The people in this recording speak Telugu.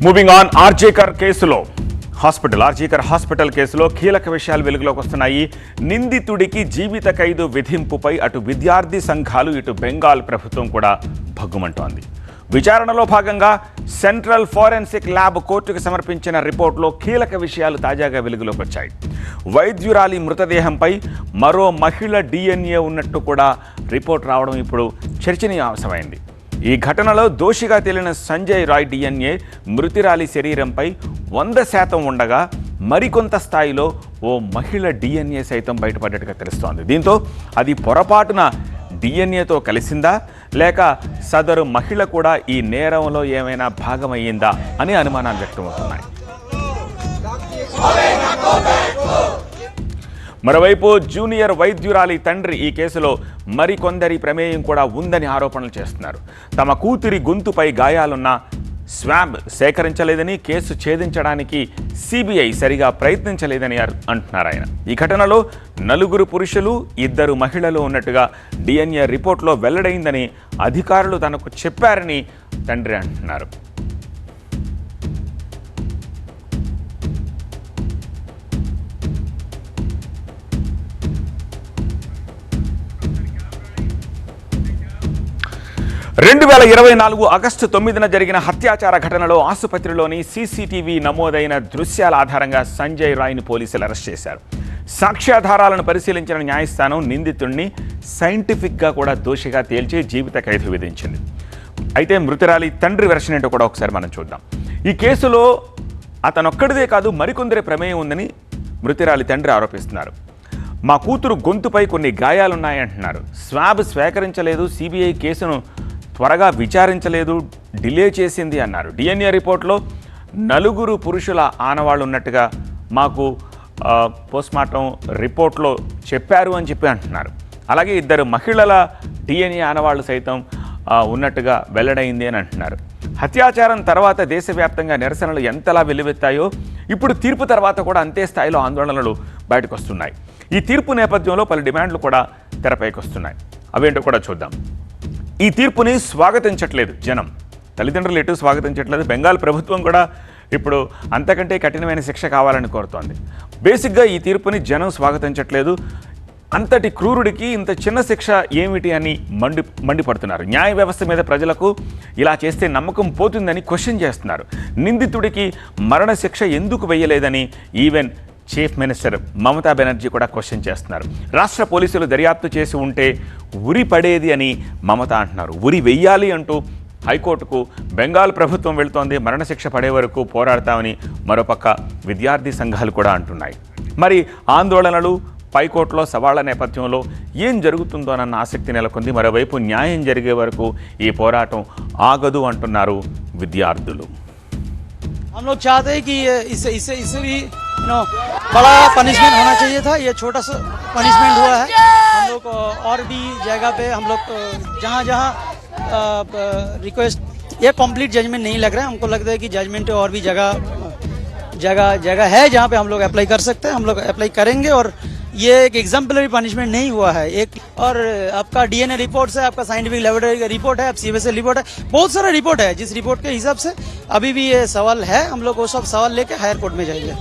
మూవింగ్ ఆన్ ఆర్జేకర్ కేసులో ఆర్జీకర్ హాస్పిటల్ కేసులో కీలక విషయాలు వెలుగులోకి వస్తున్నాయి. నిందితుడికి జీవిత ఖైదు విధింపుపై అటు విద్యార్థి సంఘాలు ఇటు బెంగాల్ ప్రభుత్వం కూడా భగ్గుమంటోంది. విచారణలో భాగంగా సెంట్రల్ ఫోరెన్సిక్ ల్యాబ్ కోర్టుకు సమర్పించిన రిపోర్టులో కీలక విషయాలు తాజాగా వెలుగులోకి వచ్చాయి. వైద్యురాలి మృతదేహంపై మరో మహిళ DNA ఉన్నట్టు కూడా రిపోర్ట్ రావడం ఇప్పుడు చర్చనీయాంశమైంది. ఈ ఘటనలో దోషిగా తేలిన సంజయ్ రాయ్ DNA మృతురాలి శరీరంపై 100% ఉండగా మరికొంత స్థాయిలో ఓ మహిళ DNA సైతం బయటపడ్డట్టుగా తెలుస్తోంది. దీంతో అది పొరపాటున DNAతో కలిసిందా లేక సదరు మహిళ కూడా ఈ నేరంలో ఏమైనా భాగమయ్యిందా అని అనుమానాలు వ్యక్తమవుతున్నాయి. మరోవైపు జూనియర్ వైద్యురాలి తండ్రి ఈ కేసులో మరికొందరి ప్రమేయం కూడా ఉందని ఆరోపణలు చేస్తున్నారు. తమ కూతురి గొంతుపై గాయాలున్న స్వాబ్ సేకరించలేదని, కేసు ఛేదించడానికి CBI సరిగా ప్రయత్నించలేదని అంటున్నారు ఆయన. ఈ ఘటనలో 4 పురుషులు 2 మహిళలు ఉన్నట్టుగా DNA రిపోర్ట్లో వెల్లడైందని అధికారులు తనకు చెప్పారని తండ్రి అంటున్నారు. ఆగస్టు 9న జరిగిన హత్యాచార ఘటనలో ఆసుపత్రిలోని CCTV నమోదైన దృశ్యాల ఆధారంగా సంజయ్ రాయ్ని పోలీసులు అరెస్ట్ చేశారు. సాక్ష్యాధారాలను పరిశీలించిన న్యాయస్థానం నిందితుడిని సైంటిఫిక్గా కూడా దోషిగా తేల్చి జీవిత ఖైదు విధించింది. అయితే మృతురాలి తండ్రి వెర్షన్ ఏంటో కూడా ఒకసారి మనం చూద్దాం. ఈ కేసులో అతనొక్కడిదే కాదు మరికొందరి ప్రమేయం ఉందని మృతురాలి తండ్రి ఆరోపిస్తున్నారు. మా కూతురు గొంతుపై కొన్ని గాయాలున్నాయంటున్నారు. స్వాబ్ స్వీకరించలేదు, CBI కేసును త్వరగా విచారించలేదు, డిలే చేసింది అన్నారు. DNA రిపోర్ట్లో 4 పురుషుల ఆనవాళ్ళు ఉన్నట్టుగా మాకు పోస్ట్మార్టం రిపోర్ట్లో చెప్పారు అని చెప్పి అంటున్నారు. అలాగే 2 మహిళల DNA ఆనవాళ్ళు సైతం ఉన్నట్టుగా వెల్లడైంది అని అంటున్నారు. హత్యాచారం తర్వాత దేశవ్యాప్తంగా నిరసనలు ఎంతలా వెల్లువెత్తాయో ఇప్పుడు తీర్పు తర్వాత కూడా అంతే స్థాయిలో ఆందోళనలు బయటకు వస్తున్నాయి. ఈ తీర్పు నేపథ్యంలో పలు డిమాండ్లు కూడా తెరపైకి వస్తున్నాయి. అవేంటో కూడా చూద్దాం. ఈ తీర్పుని స్వాగతించట్లేదు జనం, తల్లిదండ్రులు ఎటు స్వాగతించట్లేదు. బెంగాల్ ప్రభుత్వం కూడా ఇప్పుడు అంతకంటే కఠినమైన శిక్ష కావాలని కోరుతోంది. బేసిక్గా ఈ తీర్పుని జనం స్వాగతించట్లేదు. అంతటి క్రూరుడికి ఇంత చిన్న శిక్ష ఏమిటి అని మండిపడుతున్నారు. న్యాయ వ్యవస్థ మీద ప్రజలకు ఇలా చేస్తే నమ్మకం పోతుందని క్వశ్చన్ చేస్తున్నారు. నిందితుడికి మరణశిక్ష ఎందుకు వేయలేదని even chief minister Mamata Banerjee కూడా క్వశ్చన్ చేస్తున్నారు. రాష్ట్ర పోలీసులు దర్యాప్తు చేసి ఉంటే ఉరి పడేది అని మమత అంటున్నారు. ఉరి వెయ్యాలి అంటూ హైకోర్టుకు బెంగాల్ ప్రభుత్వం వెళుతోంది. మరణశిక్ష పడే వరకు పోరాడతామని మరోపక్క విద్యార్థి సంఘాలు కూడా అంటున్నాయి. మరి ఆందోళనలు పైకోర్టులో సవాళ్ల నేపథ్యంలో ఏం జరుగుతుందోనన్న ఆసక్తి నెలకొంది. మరోవైపు న్యాయం జరిగే వరకు ఈ పోరాటం ఆగదు అంటున్నారు విద్యార్థులు. हम लोग चाहते हैं कि इसे भी बड़ा पनिशमेंट होना चाहिए था. ये छोटा सा पनिशमेंट हुआ है. हम लोग और भी जगह पे हम लोग जहाँ जहाँ रिक्वेस्ट ये कंप्लीट जजमेंट नहीं लग रहा है. हमको लगता है कि जजमेंट और भी जगह है जहाँ पे हम लोग अप्लाई कर सकते हैं. हम लोग अप्लाई करेंगे और ये एक एग्जाम्पलरी पनिशमेंट नहीं हुआ है. एक और आपका DNA रिपोर्ट है, आपका साइंटिफिक लेबोरेटरी का रिपोर्ट है, CBSE रिपोर्ट है, बहुत सारा रिपोर्ट है. जिस रिपोर्ट के हिसाब से अभी भी ये सवाल है, हम लोग वो सब सवाल लेके हायर कोर्ट में जाएंगे.